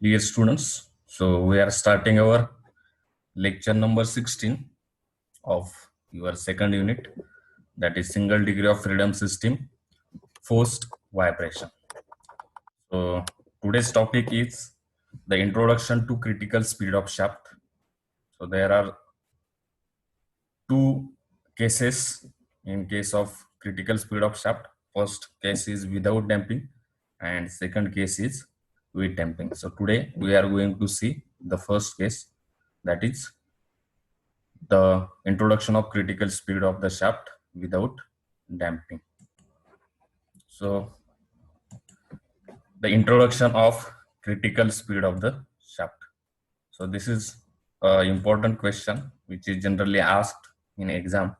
Dear students, so we are starting our lecture number 16 of your second unit, that is single degree of freedom system, forced vibration. So today's topic is the introduction to critical speed of shaft. So there are two cases in case of critical speed of shaft. First case is without damping and second case is with damping. So today we are going to see the first case, that is the introduction of critical speed of the shaft without damping. So the introduction of critical speed of the shaft. So this is an important question which is generally asked in exam.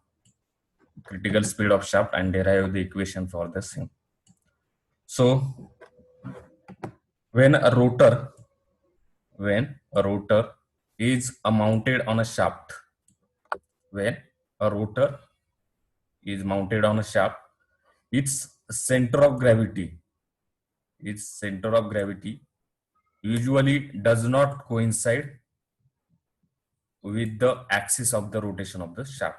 Critical speed of shaft and derive the equation for the same. So when a rotor is mounted on a shaft, when a rotor is mounted on a shaft, its center of gravity usually does not coincide with the axis of the rotation of the shaft.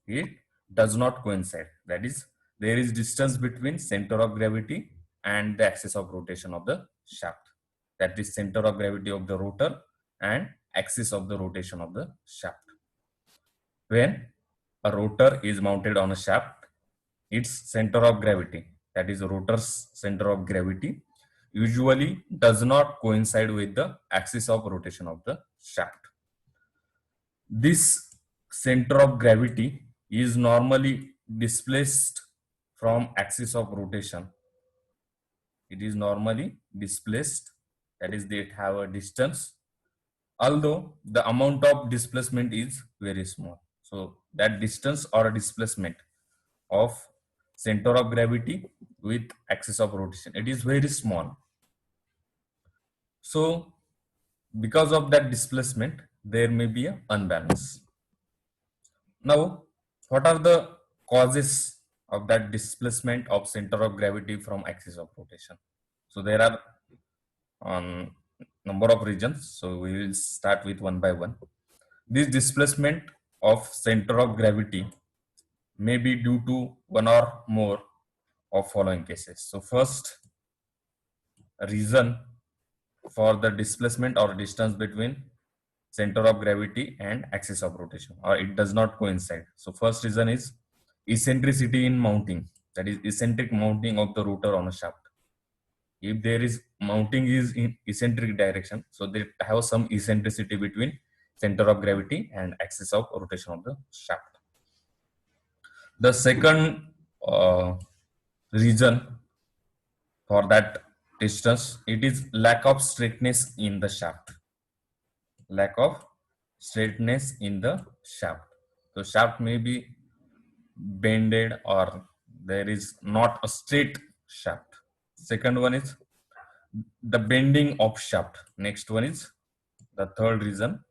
It does not coincide. That is, there is distance between center of gravity and the axis of rotation of the shaft. That is center of gravity of the rotor and axis of the rotation of the shaft. When a rotor is mounted on a shaft, its center of gravity, that is rotor's center of gravity, usually does not coincide with the axis of rotation of the shaft. This center of gravity is normally displaced from axis of rotation. It is normally displaced, that is, they have a distance, although the amount of displacement is very small. So that distance or displacement of center of gravity with axis of rotation, it is very small. So because of that displacement, there may be an unbalance. Now, what are the causes of that displacement of center of gravity from axis of rotation? So there are number of reasons. So we will start with one by one. This displacement of center of gravity may be due to one or more of following cases. So first reason for the displacement or distance between center of gravity and axis of rotation, or it does not coincide. So first reason is eccentricity in mounting, that is eccentric mounting of the rotor on a shaft. If there is mounting is in eccentric direction, so they have some eccentricity between center of gravity and axis of rotation of the shaft. The second reason for that distance, it is lack of straightness in the shaft. Lack of straightness in the shaft. So shaft may be bended or there is not a straight shaft. Second one is the bending of shaft. Next one is the third reason.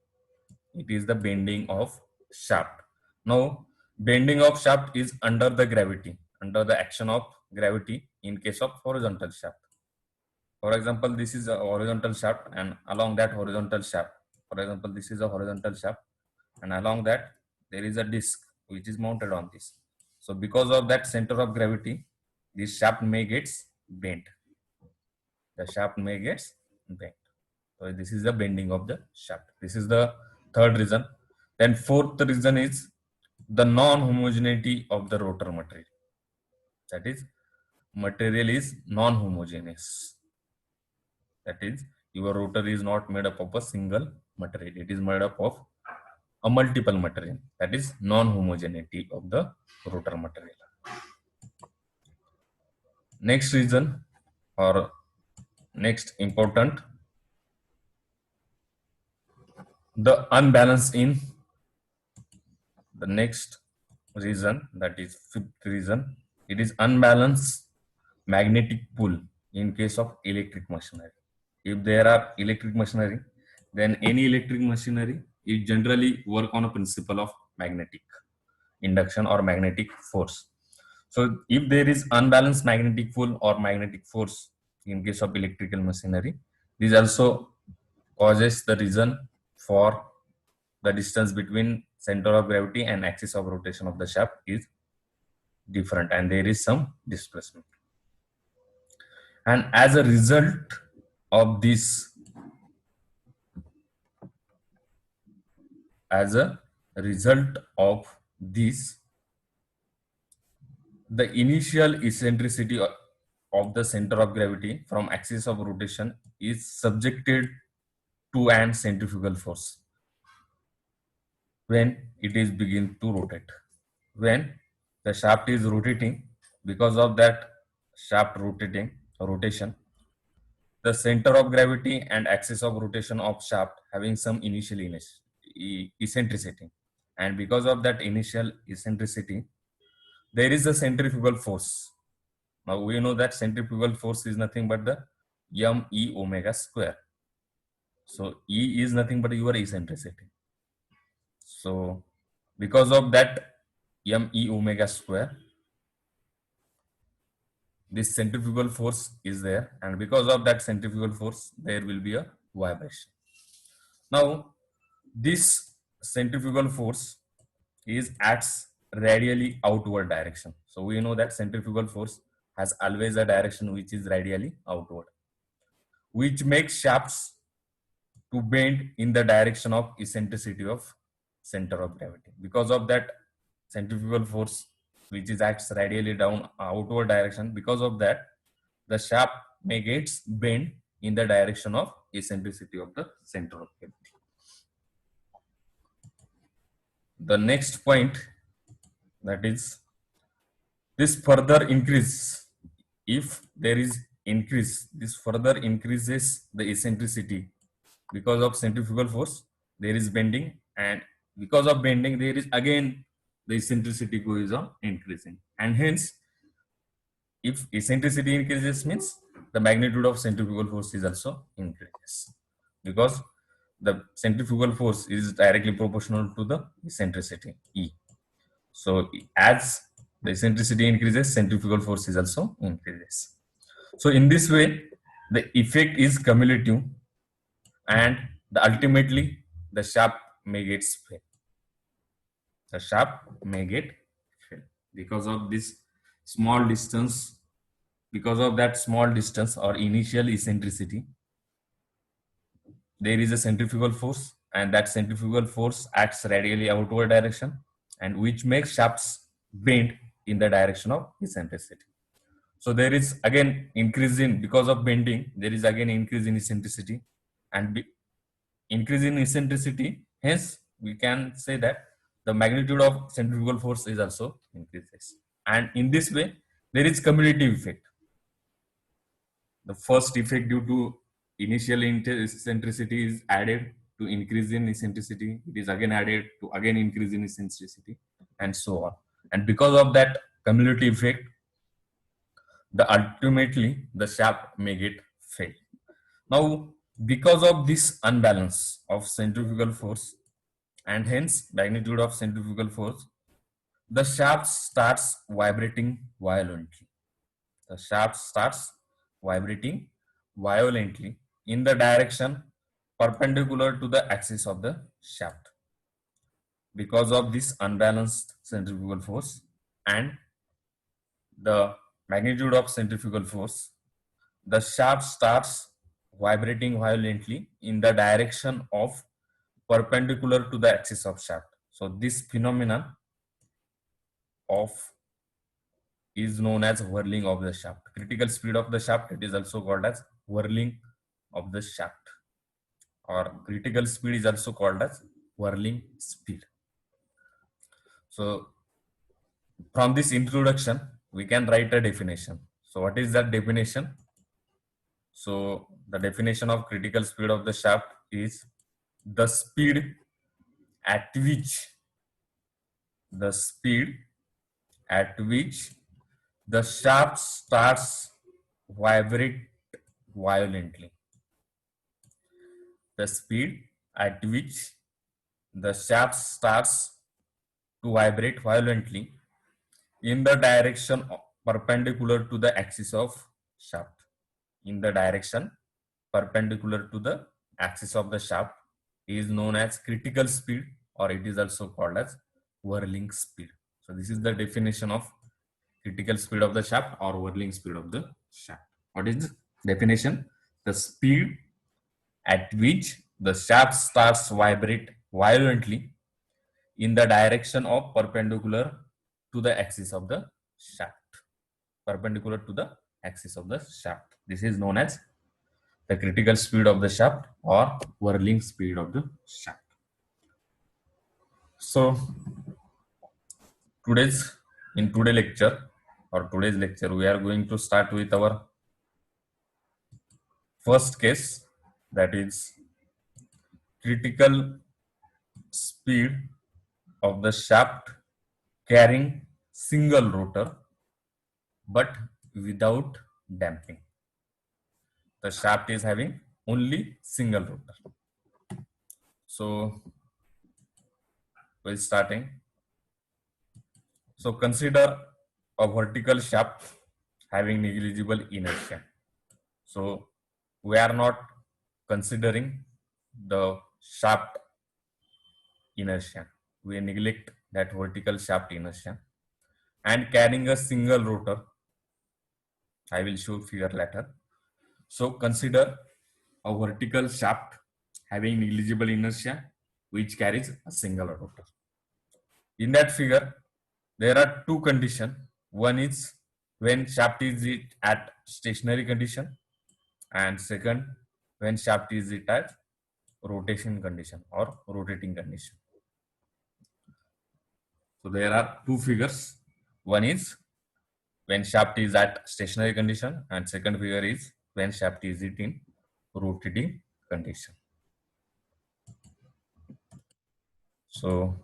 It is the bending of shaft. Now, bending of shaft is under the gravity, under the action of gravity in case of horizontal shaft. For example, this is a horizontal shaft and along that horizontal shaft, for example, this is a horizontal shaft and along that there is a disc which is mounted on this. So because of that center of gravity, this shaft may gets bent. The shaft may gets bent. So this is the bending of the shaft. This is the third reason. Then fourth reason is the non-homogeneity of the rotor material. That is, material is non-homogeneous. That is, your rotor is not made up of a single material. It is made up of a multiple material. That is non-homogeneity of the rotor material. Next reason or next important, the unbalance in the next reason, that is fifth reason, it is unbalanced magnetic pull in case of electric machinery. If there are electric machinery, then any electric machinery it generally work on a principle of magnetic induction or magnetic force. So if there is unbalanced magnetic pull or magnetic force in case of electrical machinery, This also causes the reason for the distance between center of gravity and axis of rotation of the shaft is different, and there is some displacement. And as a result of this, as a result of this, the initial eccentricity of the center of gravity from axis of rotation is subjected to an centrifugal force when it is begin to rotate. When the shaft is rotating, because of that shaft rotation, the center of gravity and axis of rotation of shaft having some initial eccentricity, and because of that initial eccentricity, there is a centrifugal force. Now we know that centrifugal force is nothing but the me omega square. So E is nothing but your eccentricity. So because of that me omega square, this centrifugal force is there, and because of that centrifugal force, there will be a vibration. Now, this centrifugal force is acts radially outward direction. So we know that centrifugal force has always a direction which is radially outward, which makes shafts to bend in the direction of eccentricity of center of gravity. Because of that centrifugal force, which is acts radially down outward direction, because of that, the shaft may gets bent in the direction of eccentricity of the center of gravity. The next point, that is, this further increase, if there is increase, this further increases the eccentricity. Because of centrifugal force, there is bending, and because of bending, there is again the eccentricity goes on increasing, and hence, if eccentricity increases means the magnitude of centrifugal force is also increases, because the centrifugal force is directly proportional to the eccentricity E. So as the eccentricity increases, centrifugal force is also increases. So in this way, the effect is cumulative, and ultimately the shaft may get fail. The shaft may get fail because of this small distance. Because of that small distance or initial eccentricity, there is a centrifugal force, and that centrifugal force acts radially outward direction, and which makes shafts bend in the direction of eccentricity. So there is again increase in, because of bending, there is again increase in eccentricity, and increase in eccentricity. Hence, we can say that the magnitude of centrifugal force is also increases, and in this way, there is cumulative effect. The first effect due to initial eccentricity is added to increase in eccentricity. It is again added to again increase in eccentricity, and so on. And because of that cumulative effect, the ultimately the shaft may get fail. Now, because of this unbalance of centrifugal force and hence magnitude of centrifugal force, the shaft starts vibrating violently. The shaft starts vibrating violently in the direction perpendicular to the axis of the shaft. Because of this unbalanced centrifugal force and the magnitude of centrifugal force, the shaft starts vibrating violently in the direction of perpendicular to the axis of shaft. So this phenomenon of is known as whirling of the shaft. Critical speed of the shaft, it is also called as whirling of the shaft, or critical speed is also called as whirling speed. So from this introduction, we can write a definition. So what is that definition? So the definition of critical speed of the shaft is the speed at which the speed at which the shaft starts vibrate violently. The speed at which the shaft starts to vibrate violently in the direction perpendicular to the axis of shaft. In the direction perpendicular to the axis of the shaft is known as critical speed, or it is also called as whirling speed. So this is the definition of critical speed of the shaft or whirling speed of the shaft. What is the definition? The speed at which the shaft starts vibrate violently in the direction of perpendicular to the axis of the shaft. Perpendicular to the axis of the shaft. This is known as the critical speed of the shaft or whirling speed of the shaft. So today's lecture we are going to start with our first case, that is critical speed of the shaft carrying single rotor but without damping. The shaft is having only single rotor. So we're starting. So consider a vertical shaft having negligible inertia. So we are not considering the shaft inertia. We neglect that vertical shaft inertia and carrying a single rotor. I will show figure later. So consider a vertical shaft having negligible inertia which carries a single rotor. In that figure, there are two conditions. One is when shaft is at stationary condition, and second when shaft is at rotation condition or rotating condition. So there are two figures. One is when shaft is at stationary condition, and second figure is when shaft is in rotating condition. So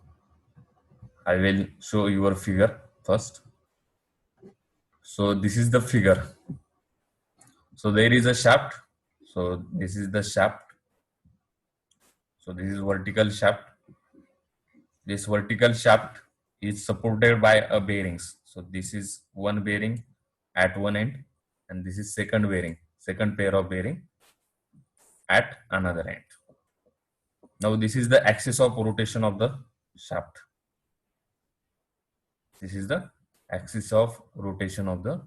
I will show your figure first. So this is the figure. So there is a shaft. So this is the shaft. So this is vertical shaft. This vertical shaft is supported by a bearings. So this is one bearing at one end, and this is second bearing, second pair of bearing at another end. Now this is the axis of rotation of the shaft. This is the axis of rotation of the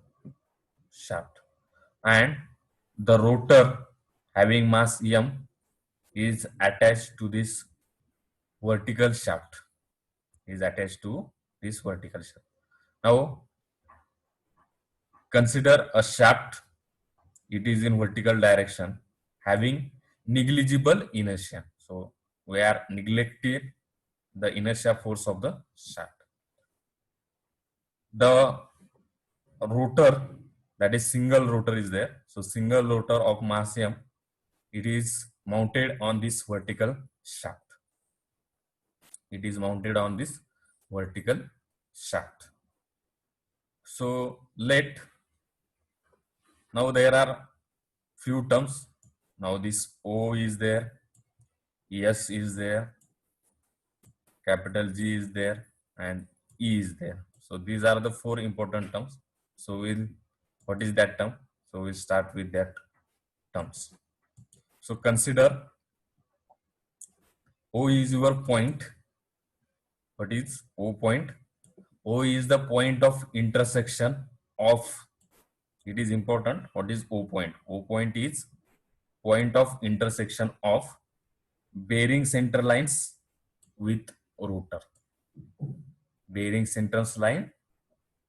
shaft, and the rotor having mass m is attached to this vertical shaft. Is attached to this vertical shaft. Now consider a shaft. It is in vertical direction having negligible inertia. So we are neglecting the inertia force of the shaft. The rotor, that is single rotor, is there. So single rotor of mass m, it is mounted on this vertical shaft. It is mounted on this vertical shaft. So now there are few terms. Now this O is there, S is there, capital G is there, and E is there. So these are the four important terms. So what is that term? So we'll start with that terms. So consider O is your point. What is O point? O is the point of intersection of, it is important. What is O point? O point is point of intersection of bearing center lines with rotor. Bearing center line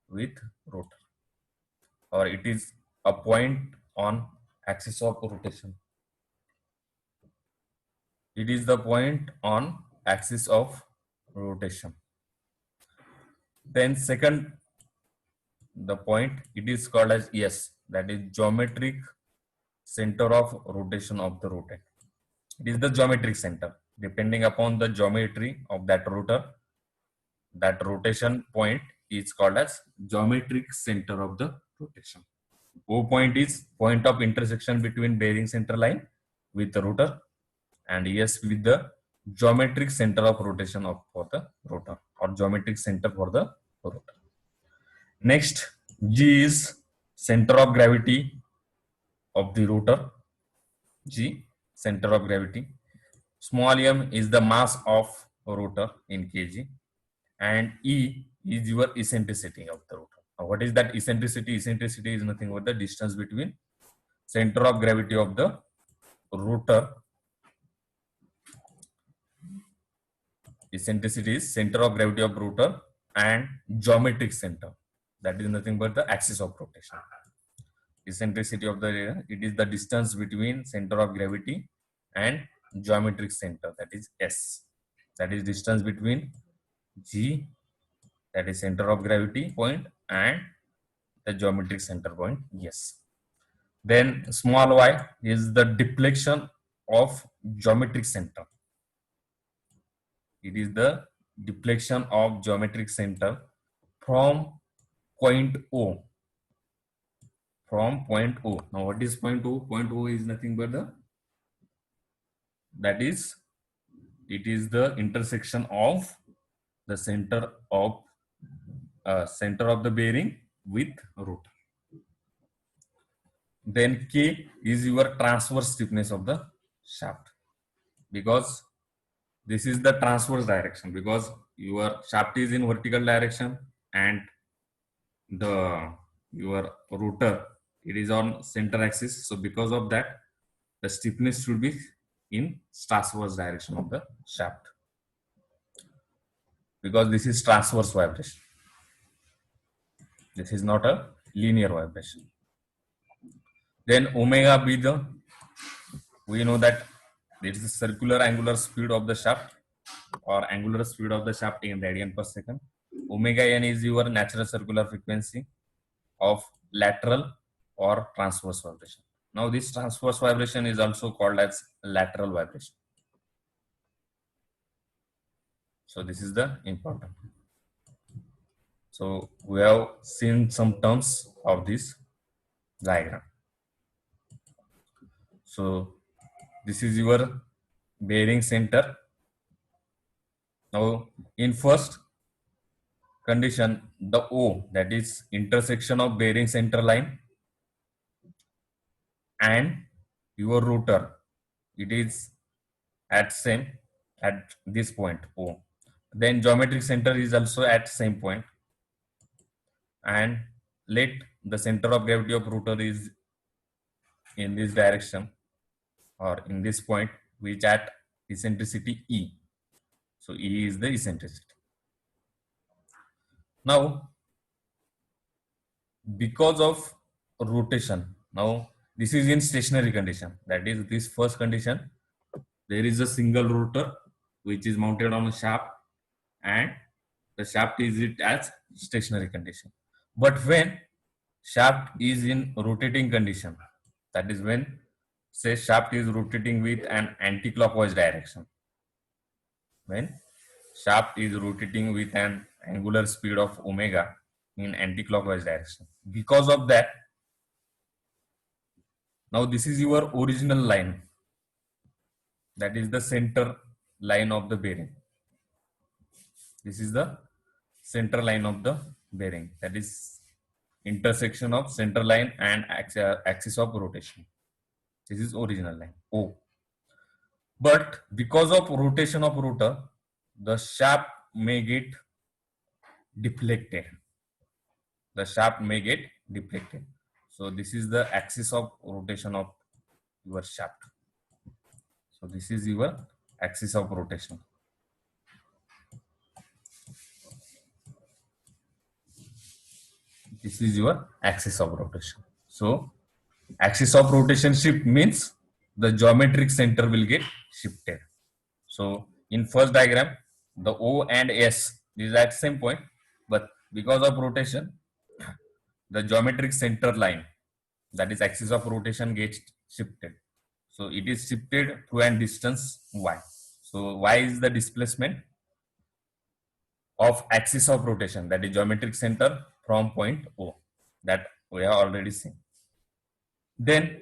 with rotor, or it is a point on axis of rotation. It is the point on axis of rotation. Then second, the point, it is called as S, that is geometric center of rotation of the rotor. It is the geometric center. Depending upon the geometry of that rotor, that rotation point is called as geometric center of the rotation. O point is point of intersection between bearing center line with the rotor, and S with the geometric center of rotation for the rotor, or geometric center for the rotor. Next, G is center of gravity of the rotor. G, center of gravity. Small m is the mass of rotor in kg, and E is your eccentricity of the rotor. Now, what is that eccentricity? Eccentricity is nothing but the distance between center of gravity of the rotor. Eccentricity is center of gravity of rotor and geometric center. That is nothing but the axis of rotation. Eccentricity of the, it is the distance between center of gravity and geometric center, that is S. That is distance between G, that is center of gravity point, and the geometric center point, yes. Then small y is the deflection of geometric center. It is the deflection of geometric center from point O. From point O. Now, what is point O? Point O is nothing but the, that is, it is the intersection of the center of the bearing with rotor. Then K is your transverse stiffness of the shaft, because this is the transverse direction, because your shaft is in vertical direction and the your rotor, it is on center axis. So because of that, the stiffness should be in transverse direction of the shaft, because this is transverse vibration. This is not a linear vibration. Then omega be the, we know that there is a circular angular speed of the shaft, or angular speed of the shaft in radian per second. Omega n is your natural circular frequency of lateral or transverse vibration. Now this transverse vibration is also called as lateral vibration. So this is the important. So we have seen some terms of this diagram. So this is your bearing center. Now in first condition, the O, that is intersection of bearing center line and your rotor, it is at same at this point O. Then geometric center is also at same point, and let the center of gravity of rotor is in this direction or in this point, which at eccentricity E. So E is the eccentricity. Now, because of rotation, now this is in stationary condition, that is this first condition, there is a single rotor which is mounted on a shaft, and the shaft is it as stationary condition. But when shaft is in rotating condition, that is when, say, shaft is rotating with an anti-clockwise direction. When shaft is rotating with an angular speed of omega in anti-clockwise direction. Because of that, now this is your original line. That is the center line of the bearing. This is the center line of the bearing. That is intersection of center line and axis of rotation. This is original line O. But because of rotation of rotor, the shaft may get deflected. The shaft may get deflected. So this is the axis of rotation of your shaft. So this is your axis of rotation. This is your axis of rotation. So axis of rotation shift means the geometric center will get shifted. So in first diagram, the O and S is at same point, but because of rotation, the geometric center line, that is axis of rotation, gets shifted. So it is shifted through an distance y. So y is the displacement of axis of rotation, that is geometric center from point O, that we have already seen. Then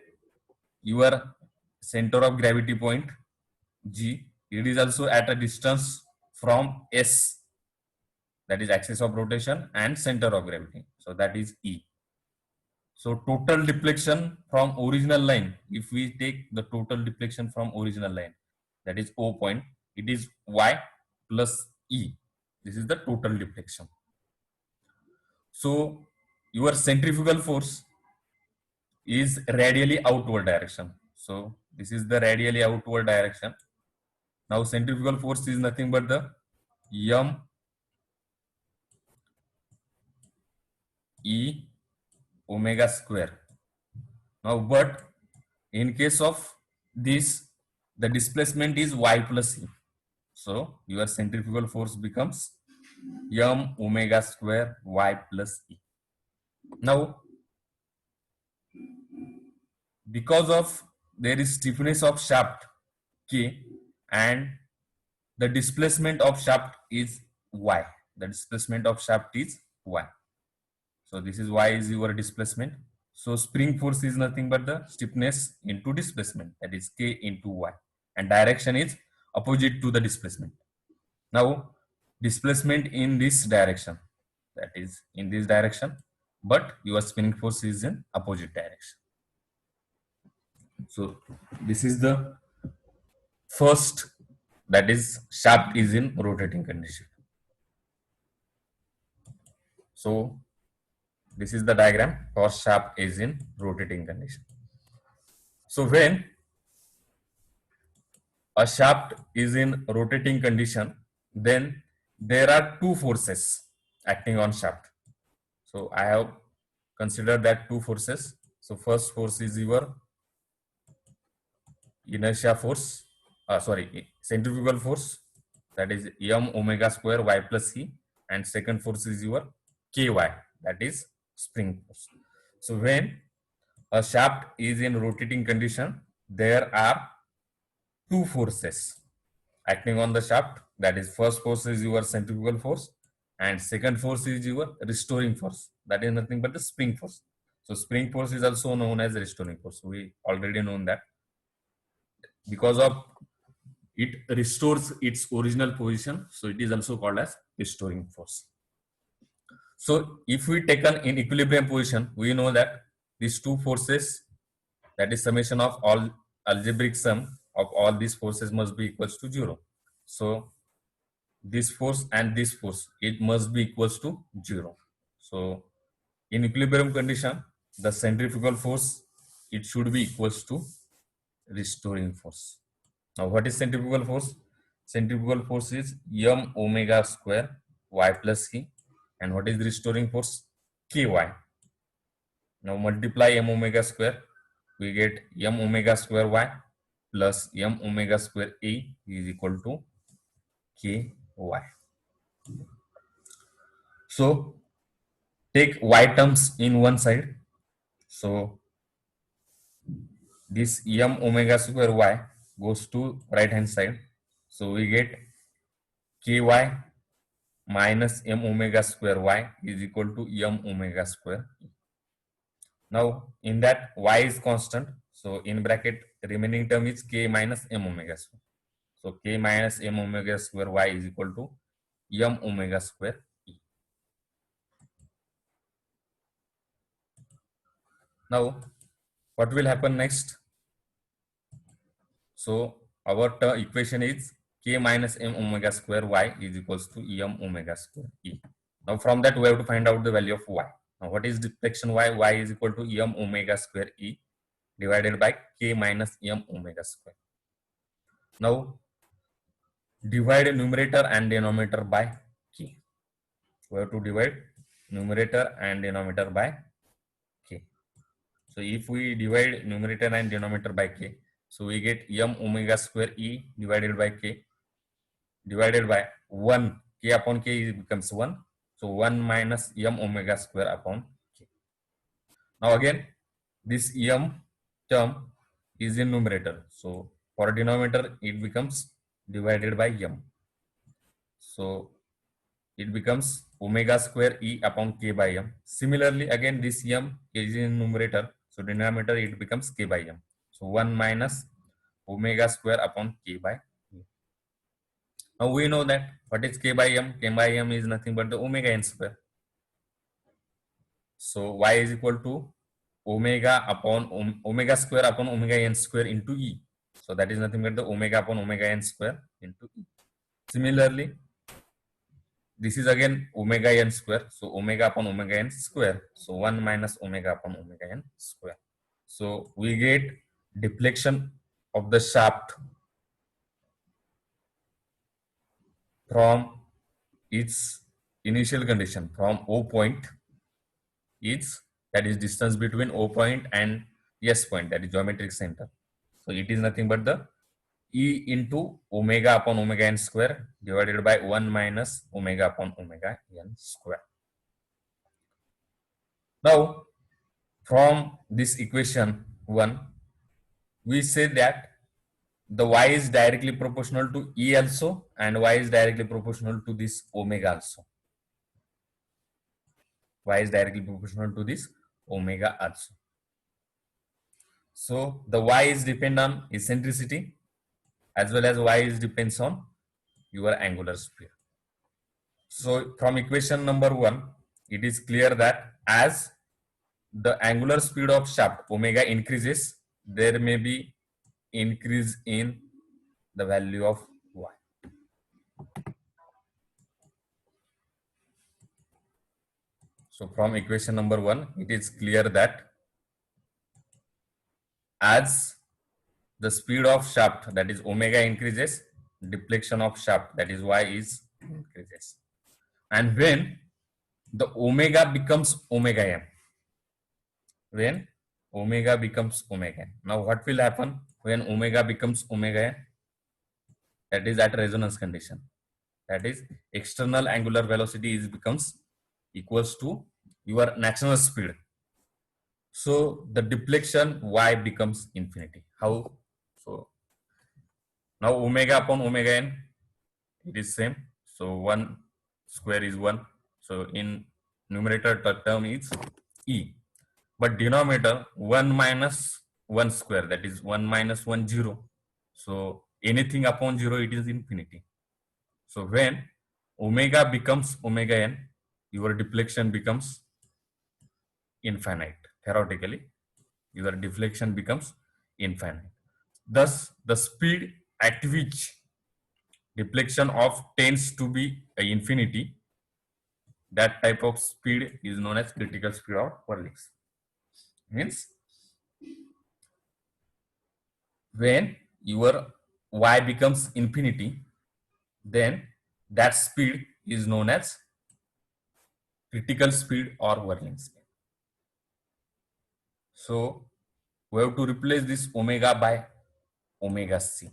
your center of gravity point G, it is also at a distance from S, that is axis of rotation, and center of gravity. So that is E. So total deflection from original line, if we take the total deflection from original line, that is O point, it is Y plus E. This is the total deflection. So your centrifugal force is radially outward direction. So this is the radially outward direction. Now centrifugal force is nothing but the M E omega square. Now, but in case of this, the displacement is Y plus E. So your centrifugal force becomes M omega square Y plus E. Now, because of there is stiffness of shaft K and the displacement of shaft is Y. The displacement of shaft is Y. So this is Y is your displacement. So spring force is nothing but the stiffness into displacement, that is K into Y, and direction is opposite to the displacement. Now displacement in this direction, that is in this direction, but your spinning force is in opposite direction. So this is the first, that is shaft is in rotating condition. So this is the diagram for shaft is in rotating condition. So when a shaft is in rotating condition, then there are two forces acting on shaft. So I have considered that two forces. So first force is your inertia force, centrifugal force, that is M omega square Y plus E, and second force is your Ky, that is spring force. So when a shaft is in rotating condition, there are two forces acting on the shaft, that is first force is your centrifugal force and second force is your restoring force, that is nothing but the spring force. So spring force is also known as restoring force. We already know that because of it restores its original position, so it is also called as restoring force. So if we taken in equilibrium position, we know that these two forces, that is summation of all algebraic sum of all these forces must be equals to 0. So this force and this force, it must be equals to 0. So in equilibrium condition, the centrifugal force, it should be equals to restoring force. Now what is centrifugal force? Centrifugal force is M omega square Y plus E, and what is restoring force? Ky. Now multiply M omega square, we get M omega square Y plus M omega square E is equal to Ky. So take Y terms in one side. So this M omega square Y goes to right hand side. So we get Ky minus M omega square Y is equal to M omega square. Now in that Y is constant. So in bracket remaining term is K minus M omega square. So K minus M omega square Y is equal to M omega square E. Now what will happen next? So our equation is K minus M omega square Y is equals to M omega square E. Now from that we have to find out the value of Y. Now what is deflection Y? Y is equal to M omega square E divided by K minus M omega square. Now divide numerator and denominator by K. We have to divide numerator and denominator by K. So if we divide numerator and denominator by K, so we get M omega square E divided by K divided by 1. K upon K becomes 1. So 1 minus M omega square upon K. Now again, this M term is in numerator. So for denominator, it becomes divided by M. So it becomes omega square E upon K by M. Similarly, again, this M is in numerator. So denominator, it becomes K by M. So 1 minus omega square upon K by M. Now we know that what is K by M? K by M is nothing but the omega n square. So Y is equal to omega upon omega square upon omega n square into E. So that is nothing but the omega upon omega n square into E. Similarly, this is again omega n square. So omega upon omega n square. So 1 minus omega upon omega n square. So we get deflection of the shaft from its initial condition from O point is, that is distance between O point and S point, that is geometric center. So it is nothing but the E into omega upon omega n square divided by 1 minus omega upon omega n square. Now from this equation 1, we say that the y is directly proportional to E also and y is directly proportional to this omega also. Y is directly proportional to this omega also. So the y is depend on eccentricity as well as y is depends on your angular speed. So from equation number 1, it is clear that as the angular speed of shaft omega increases, there may be increase in the value of y. So from equation number 1, it is clear that as the speed of shaft, that is omega, increases, deflection of shaft, that is y, is increases. And when the omega becomes omega m, when omega becomes omega n, now what will happen when omega becomes omega n? That is at resonance condition. That is external angular velocity is becomes equals to your natural speed. So the deflection y becomes infinity. How? So now omega upon omega n, it is same. So 1 square is 1. So in numerator term is E. But denominator 1 minus 1 square, that is 1 minus 1 0. So anything upon 0, it is infinity. So when omega becomes omega n, your deflection becomes infinite. Theoretically, your deflection becomes infinite. Thus, the speed at which deflection of tends to be infinity, that type of speed is known as critical speed of Whirlings. Means when your y becomes infinity, then that speed is known as critical speed or Whirling speed. So we have to replace this omega by omega c,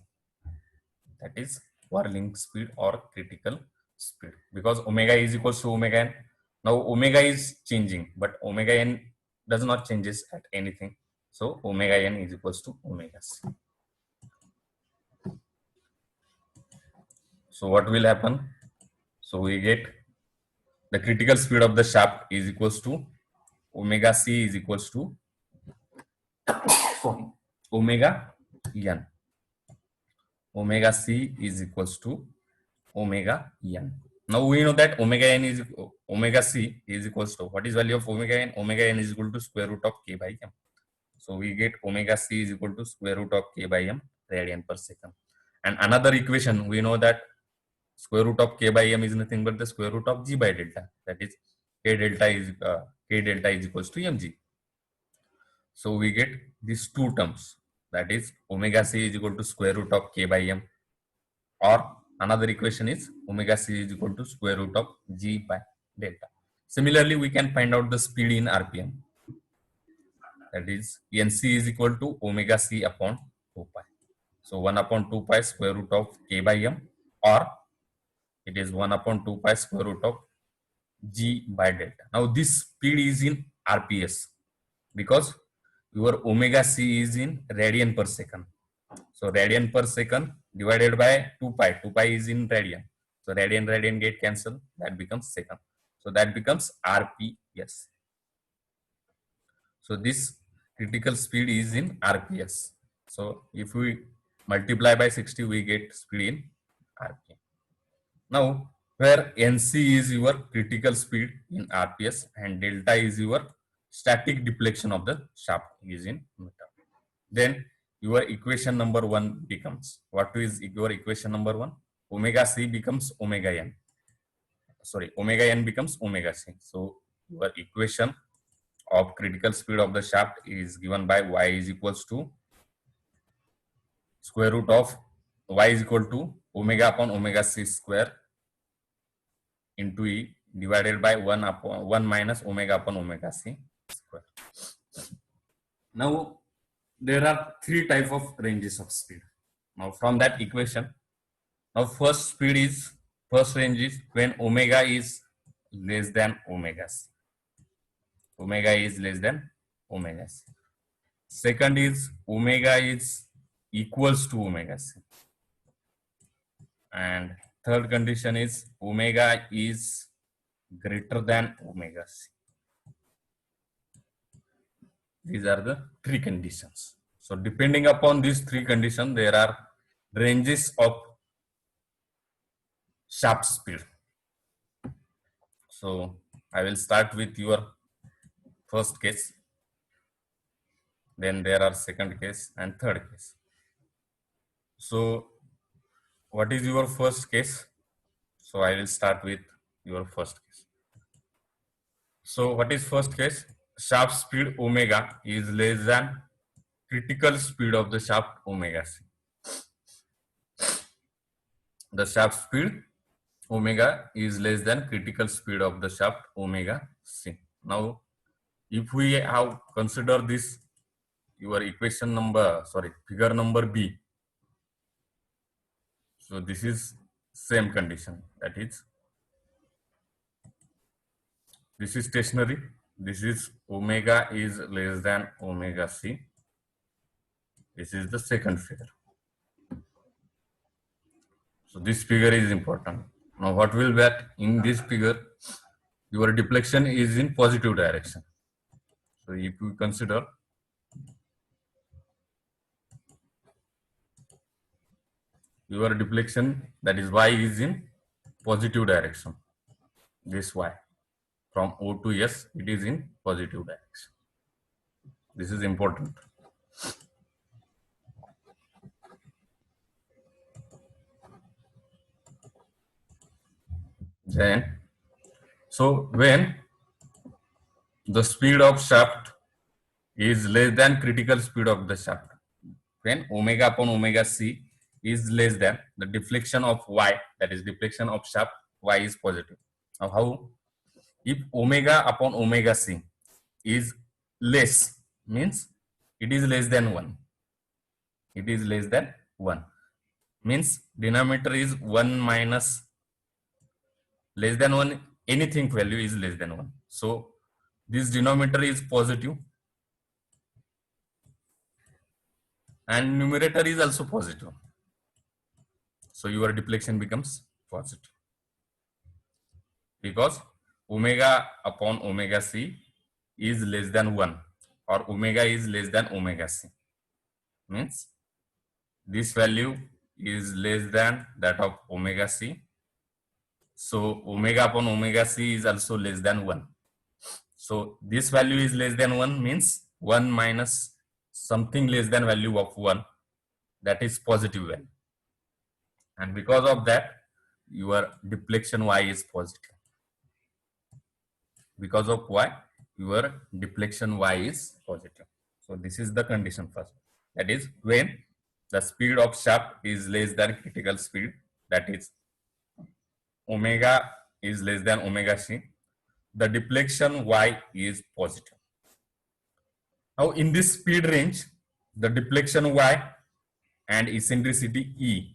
that is Whirling speed or critical speed, because omega is equals to omega n. Now omega is changing, but omega n does not changes at anything. So omega n is equals to omega c. So what will happen? So we get the critical speed of the shaft is equals to omega c is equals to omega n. Omega c is equals to omega n. Now we know that omega n is omega c is equals to, what is value of omega n? Omega n is equal to square root of k by m. So we get omega c is equal to square root of k by m radian per second. And another equation, we know that square root of k by m is nothing but the square root of g by delta. That is k delta is equals to mg. So we get these two terms, that is omega c is equal to square root of k by m, or another equation is omega c is equal to square root of g by delta. Similarly, we can find out the speed in RPM. That is nc is equal to omega c upon 2 pi. So 1 upon 2 pi square root of k by m, or it is 1 upon 2 pi square root of g by delta. Now this speed is in RPS because your omega c is in radian per second. So radian per second divided by 2 pi. 2 pi is in radian. So radian get cancelled. That becomes second. So that becomes RPS. So this critical speed is in RPS. So if we multiply by 60, we get speed in RPM. Now, where NC is your critical speed in RPS and delta is your static deflection of the shaft is in meter. Then your equation number 1 becomes, what is your equation number 1? Omega c becomes omega n. Sorry, omega n becomes omega c. So your equation of critical speed of the shaft is given by y is equals to square root of y is equal to omega upon omega c square into e divided by 1 minus omega upon omega c square. Now there are three type of ranges of speed. Now from that equation, now first range is when omega is less than omega c. Omega is less than omega c. Second is omega is equals to omega c. And third condition is omega is greater than omega c. These are the three conditions. So depending upon these three conditions, there are ranges of shaft speed. So I will start with your first case. Then there are second case and third case. So what is your first case? So I will start with your first case. So what is first case? Shaft speed omega is less than critical speed of the shaft omega c. The shaft speed omega is less than critical speed of the shaft omega c. Now if we have consider this your equation number, figure number B. So this is same condition, that is this is stationary, this is omega is less than omega c. This is the second figure. So this figure is important. Now what will that in this figure, your deflection is in positive direction. So if you consider your deflection, that is y is in positive direction. This y from O to S, it is in positive direction. This is important. Then, so when the speed of shaft is less than critical speed of the shaft, when omega upon omega c is less than the deflection of y, that is deflection of shaft y is positive. Now how? If omega upon omega c is less, means it is less than 1. It is less than 1. Means denominator is 1 minus less than 1, anything value is less than 1. So this denominator is positive and numerator is also positive. So your deflection becomes positive because omega upon omega c is less than 1 or omega is less than omega c. Means this value is less than that of omega c. So omega upon omega c is also less than 1. So this value is less than 1 means 1 minus something less than value of 1, that is positive value. And because of that, your deflection y is positive. Because of y, your deflection y is positive. So this is the condition first. That is when the speed of shaft is less than critical speed, that is omega is less than omega c, the deflection y is positive. Now in this speed range, the deflection y and eccentricity e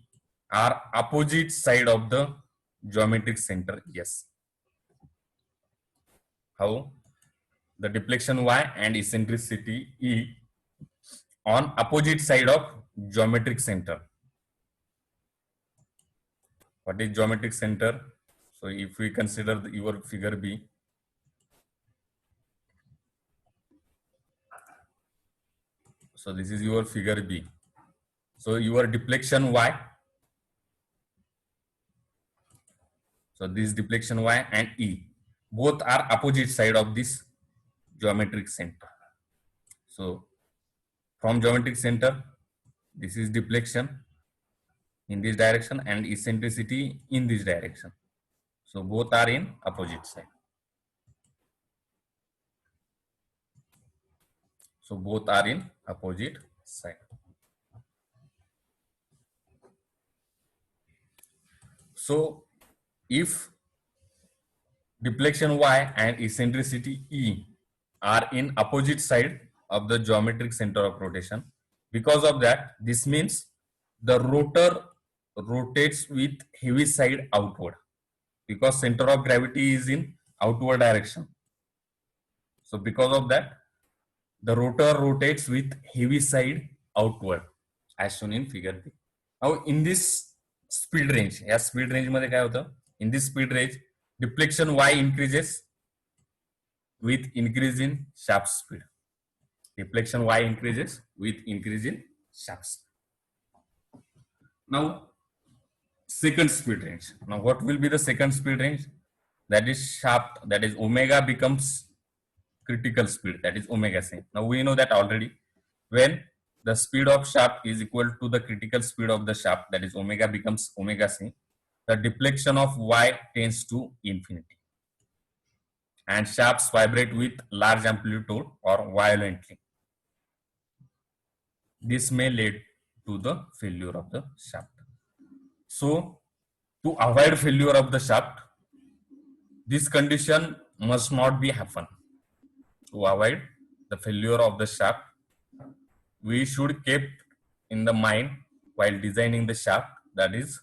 are opposite side of the geometric center S. How? The deflection y and eccentricity e on opposite side of geometric center. What is geometric center? So if we consider your figure B, so this is your figure B. So your deflection y, so this deflection y and E, both are opposite side of this geometric center. So from geometric center, this is deflection in this direction and eccentricity in this direction. So both are in opposite side. So both are in opposite side. So if deflection y and eccentricity e are in opposite side of the geometric center of rotation, because of that, this means the rotor rotates with heavy side outward because center of gravity is in outward direction. So because of that, the rotor rotates with heavy side outward as shown in figure B. Now in this speed range, या speed range मध्ये काय होतं? In this speed range, deflection y increases with increase in shaft speed. Deflection y increases with increase in shaft speed. Now second speed range. Now what will be the second speed range? That is shaft, that is omega becomes critical speed, that is omega c. Now we know that already. When the speed of shaft is equal to the critical speed of the shaft, that is omega becomes omega c, the deflection of y tends to infinity and shafts vibrate with large amplitude or violently. This may lead to the failure of the shaft. So to avoid failure of the shaft, this condition must not be happen. To avoid the failure of the shaft, we should keep in the mind while designing the shaft, that is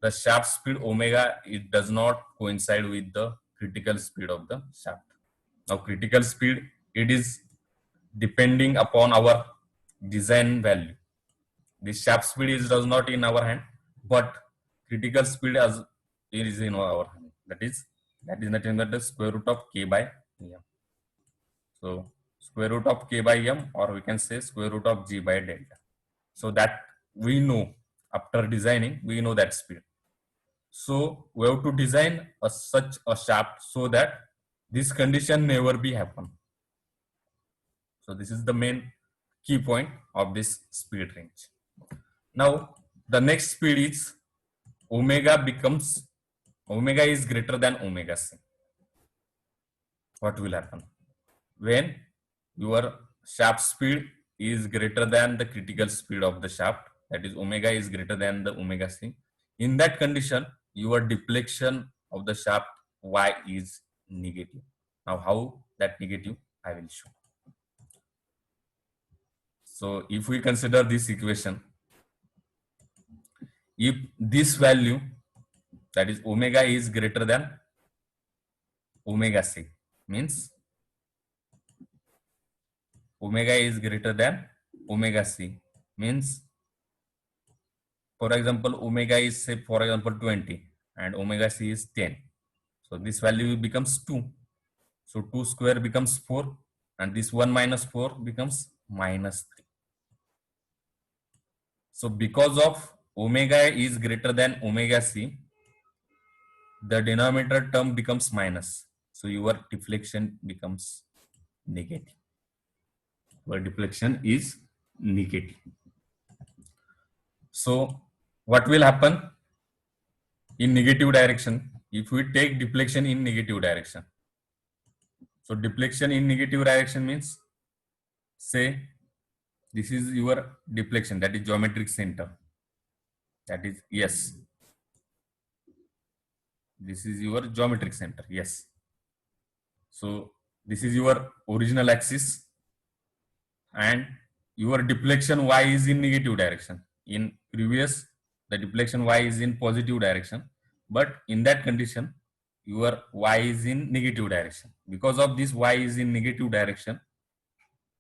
the shaft speed omega, it does not coincide with the critical speed of the shaft. Now critical speed, it is depending upon our design value. The shaft speed is does not in our hand, but critical speed as is in our hand. That is nothing but the square root of k by m. So square root of k by m, or we can say square root of g by delta. So that we know after designing, we know that speed. So we have to design such a shaft so that this condition never be happen. So this is the main key point of this speed range. Now the next speed is omega is greater than omega c. What will happen? When your shaft speed is greater than the critical speed of the shaft, that is omega is greater than the omega c, in that condition your deflection of the shaft y is negative. Now how that negative, I will show. So if we consider this equation, if this value, that is omega is greater than omega c, means omega is greater than omega c, means for example omega is say for example 20 and omega c is 10. So this value becomes 2. So 2 square becomes 4 and this 1 minus 4 becomes minus 3. So because of omega is greater than omega c, the denominator term becomes minus. So your deflection becomes negative. Your deflection is negative. So what will happen in negative direction if we take deflection in negative direction? So deflection in negative direction means, say this is your deflection, that is geometric center, that is yes. This is your geometric center, yes. So this is your original axis and your deflection y is in negative direction. In previous, the deflection y is in positive direction, but in that condition your y is in negative direction. Because of this y is in negative direction,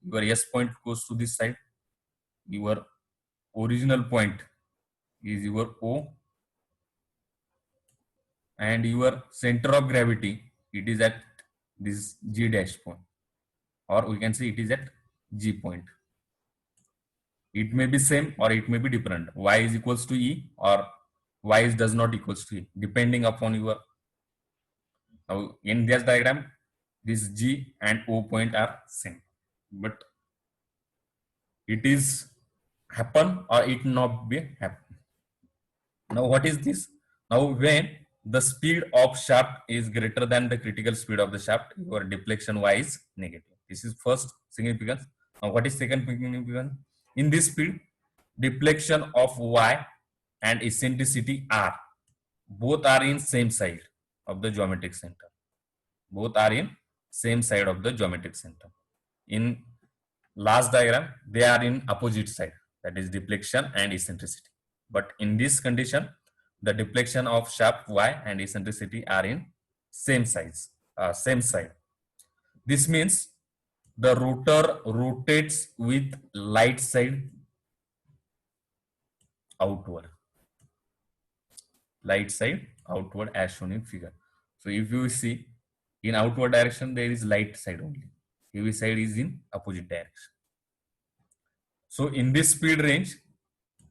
your S point goes to this side, your original point is your O, and your center of gravity, it is at this G dash point, or we can say it is at G point. It may be same or it may be different. Y is equals to E or Y is does not equals to E, depending upon your. Now in this diagram, This G and O point are same, but it is happen or it not be happen. Now what is this? Now when the speed of shaft is greater than the critical speed of the shaft, your deflection y is negative. This is first significance. Now what is second significance? In this speed, deflection of y and eccentricity r both are in same side of the geometric center. Both are in same side of the geometric center. In last diagram, they are in opposite side, that is deflection and eccentricity. But in this condition, the deflection of shaft y and eccentricity are in same size, same side. This means the rotor rotates with light side outward, light side outward as shown in figure. So if you see in outward direction, there is light side only. Heavy side is in opposite direction. So in this speed range,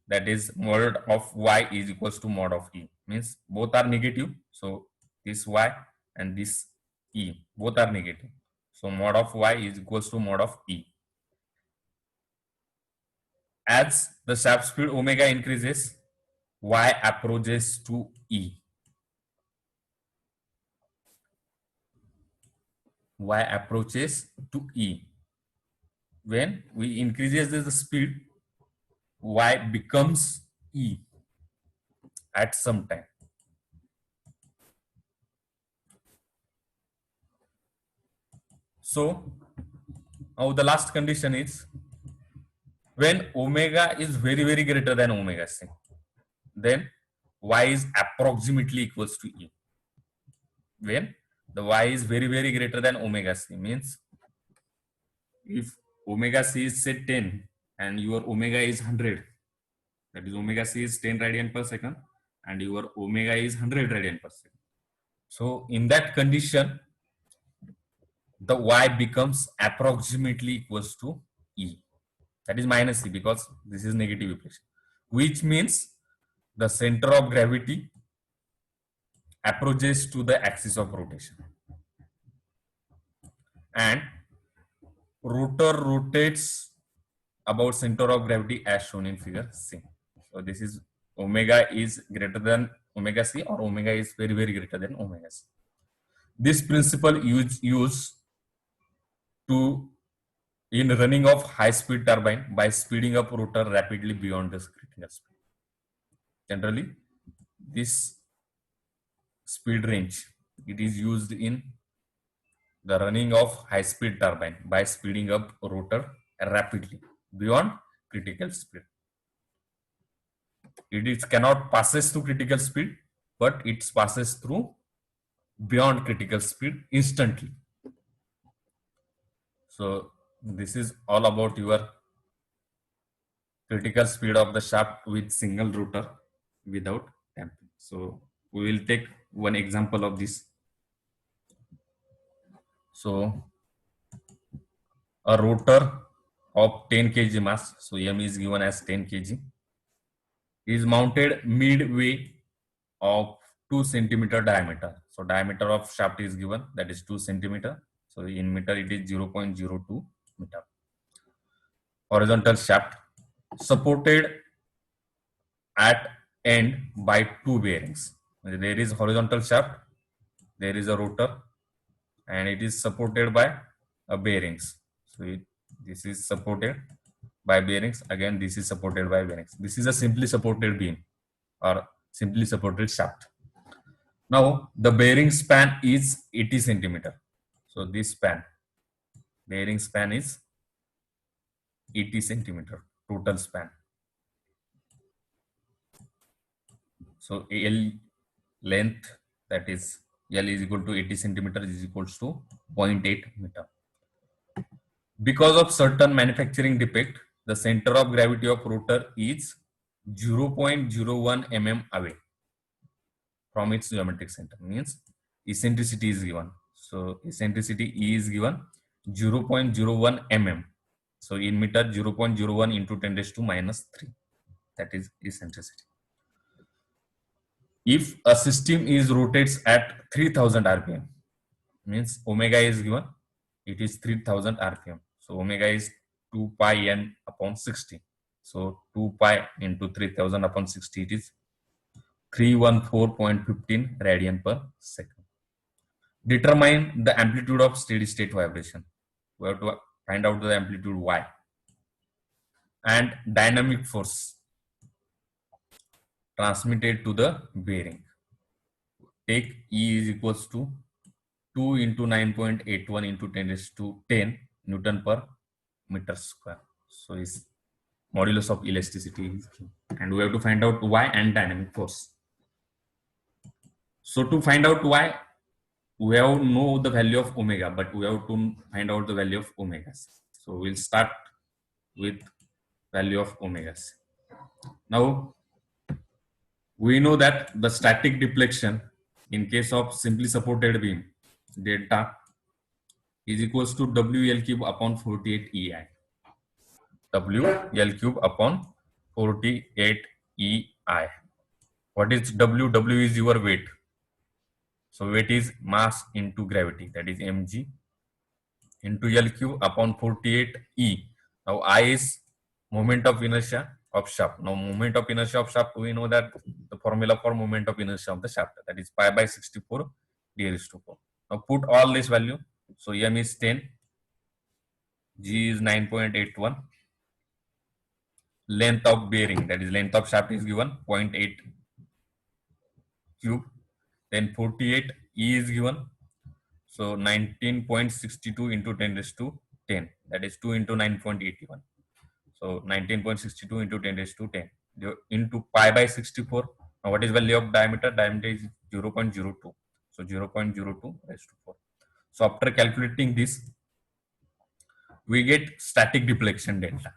that is mod of y is equals to mod of e, means both are negative. So this y and this e both are negative. So mod of y is equals to mod of e. As the shaft speed omega increases, y approaches to e. Y approaches to e. When we increases the speed, y becomes e at some time. So now the last condition is when omega is very greater than omega c, then y is approximately equals to e. When the y is very greater than omega c, means if omega c is say 10 and your omega is 100, that is omega c is 10 radian per second and your omega is 100 radian per second. So in that condition, the y becomes approximately equals to e, that is minus e, because this is negative equation, which means the center of gravity approaches to the axis of rotation and rotor rotates about center of gravity as shown in figure C. So this is omega is greater than omega c or omega is very greater than omega c. This principle used to in running of high speed turbine by speeding up rotor rapidly beyond the critical speed. Generally, this speed range, it is used in the running of high speed turbine by speeding up rotor rapidly beyond critical speed. It is cannot passes through critical speed, but it passes through beyond critical speed instantly. So this is all about your critical speed of the shaft with single rotor without damping. So we will take one example of this. So a rotor of 10 kg mass, so M is given as 10 kg, is mounted midway of 2 centimeter diameter. So diameter of shaft is given, that is 2 centimeter. So in meter it is 0.02 meter. Horizontal shaft supported at end by 2 bearings. There is horizontal shaft, there is a rotor, and it is supported by bearings. So this is supported by bearings. Again, this is supported by bearings. This is a simply supported beam or simply supported shaft. Now the bearing span is 80 centimeter. So this span, bearing span is 80 centimeter total span. So L length, that is L is equal to 80 centimeter is equals to 0.8 meter. Because of certain manufacturing defect, the center of gravity of rotor is 0.01 mm away from its geometric center, means eccentricity is given. So eccentricity E is given 0.01 mm. So in meter 0.01 into 10 raised to minus 3, that is eccentricity. If a system is rotates at 3000 rpm, means omega is given, it is 3000 rpm. So omega is 2 pi n upon 60. So 2 pi into 3000 upon 60, it is 314.15 radian per second. Determine the amplitude of steady state vibration. We have to find out the amplitude y and dynamic force transmitted to the bearing. Take E is equals to 2 into 9.81 into 10 raised to 10 Newton per meter square. So is modulus of elasticity is Q. And we have to find out y and dynamic force. So to find out y, we have to know the value of omega, but we have to find out the value of omega. So we'll start with value of omega. Now we know that the static deflection in case of simply supported beam delta is equals to WL cube upon 48 EI. WL cube upon 48 EI. What is W? W is your weight. So weight is mass into gravity, that is mg into L cube upon 48 E. Now I is moment of inertia of shaft. Now moment of inertia of shaft, we know that the formula for moment of inertia of the shaft, that is pi by 64 d raised to 4. Now put all this value. So m is 10, g is 9.81, length of bearing, that is length of shaft is given 0.8 cube, then 48 E is given, so 19.62 into 10 raised to 10, that is 2 into 9.81. So 19.62 into 10 raised to 10 into pi by 64. Now what is value of diameter? Diameter is 0.02. So 0.02 raised to 4. So after calculating this, we get static deflection delta.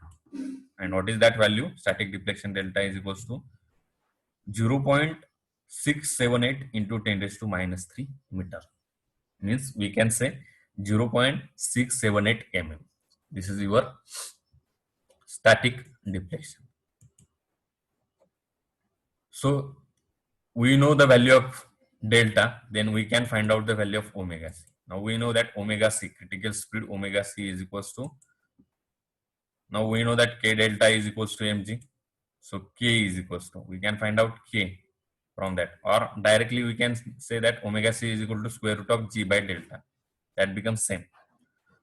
And what is that value? Static deflection delta is equals to 0.678 into 10 raised to minus 3 meter. Means we can say 0.678 mm. This is your static deflection. So we know the value of delta, then we can find out the value of omega c. Now we know that omega c, critical speed omega c is equals to, now we know that k delta is equals to mg. So k is equals to, we can find out k from that, or directly we can say that omega c is equal to square root of g by delta. That becomes same.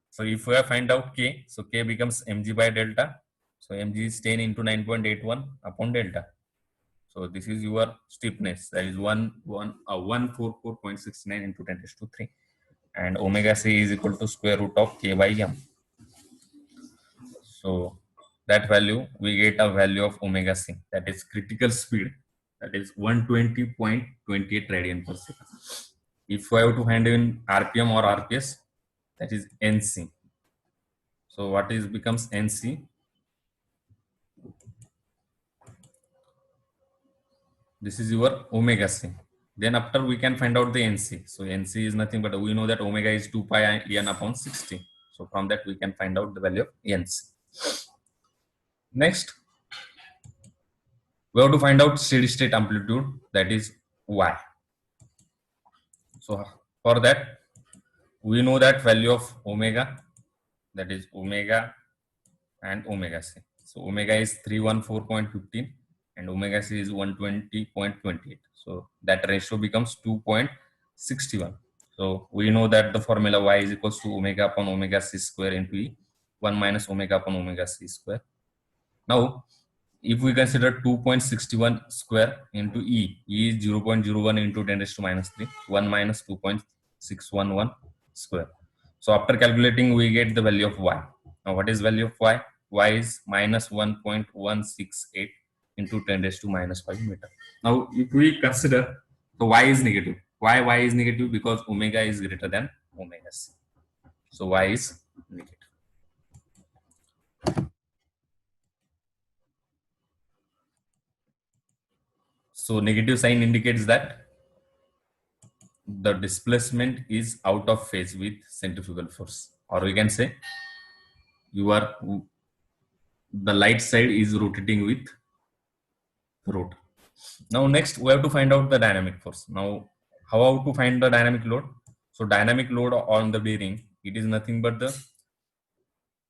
So if we find out k, so k becomes mg by delta. So mg is 10 into 9.81 upon delta. So this is your stiffness, that is 144.69 into 10 raised to 3, and omega c is equal to square root of k by m. So that value, we get a value of omega c, that is critical speed, that is 120.28 radian per second. If I have to find in rpm or rps, that is nc. So what is becomes nc? This is your omega c. Then after we can find out the nc. So nc is nothing but we know that omega is 2 pi n upon 60. So from that we can find out the value of nc. Next, we have to find out steady state amplitude, that is y. So for that, we know that value of omega, that is omega and omega c. So omega is 314.15 and omega c is 120.28. So that ratio becomes 2.61. So we know that the formula y is equals to omega upon omega c square into e, 1 minus omega upon omega c square. Now if we consider 2.61 square into e is 0.01 into 10 raised to minus 3, 1 minus 2.611 square. So after calculating, we get the value of y. Now what is value of y? Y is minus 1.168 into 10 raised to minus 5 meter. Now if we consider the y is negative. Why y is negative? Because omega is greater than omega c. So y is negative. So negative sign indicates that the displacement is out of phase with centrifugal force, or we can say the light side is rotating with rotor. Now next we have to find out the dynamic force. Now how to find the dynamic load? So dynamic load on the bearing, it is nothing but the,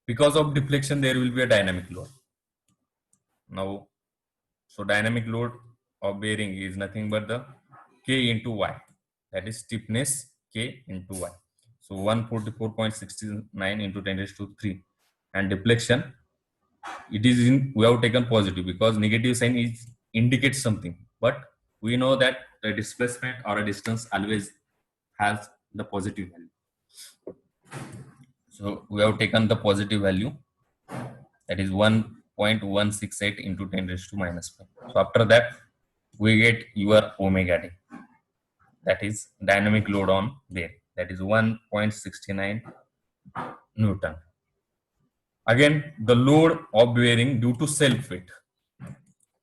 because of deflection there will be a dynamic load. Now, so dynamic load of bearing is nothing but the K into Y, that is stiffness K into Y. So 144.69 into 10 raised to 3, and deflection, it is in, we have taken positive because negative sign is indicates something, but we know that the displacement or a distance always has the positive value. So we have taken the positive value, that is 1.168 into 10 raised to minus 5. So after that we get your omega d, that is dynamic load on bearing, that is 1.69 Newton. Again, the load of bearing due to self weight.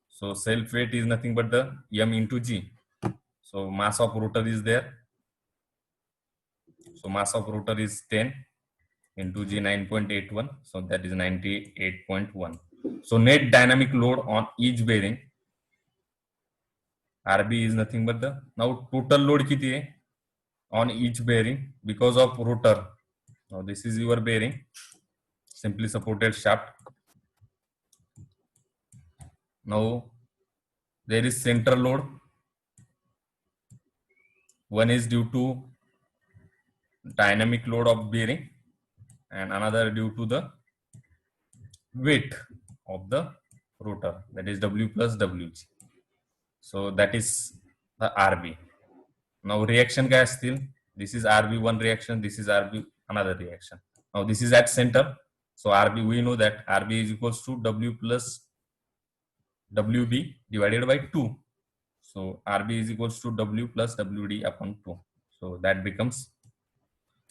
So self weight is nothing but the m into g. So mass of rotor is there. So mass of rotor is 10 into g 9.81. So that is 98.1. So net dynamic load on each bearing, RB is nothing but the, now total load kiti hai on each bearing because of rotor. Now this is your bearing, simply supported shaft. Now there is central load. One is due to dynamic load of bearing and another due to the weight of the rotor, that is W plus WG. So that is the RB. Now reaction gas still, this is RB one reaction, this is RB another reaction. Now this is at center. So RB, we know that RB is equals to W plus WB divided by 2. So RB is equals to W plus WD upon 2. So that becomes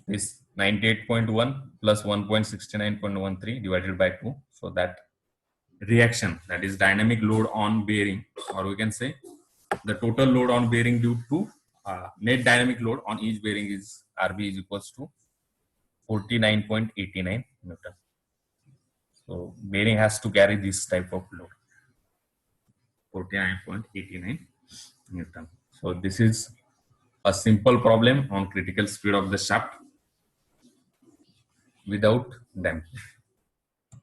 this 98.1 plus 1.69.13 divided by 2. So that reaction, that is dynamic load on bearing, or we can say the total load on bearing due to net dynamic load on each bearing is RB is equals to 49.89 Newton. So bearing has to carry this type of load, 49.89 Newton. So this is a simple problem on critical speed of the shaft without damping.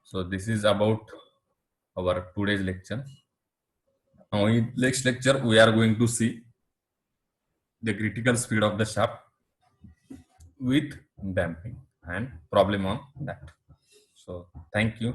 So this is about our today's lecture. Now in next lecture we are going to see the critical speed of the shaft with damping and problem on that. So thank you.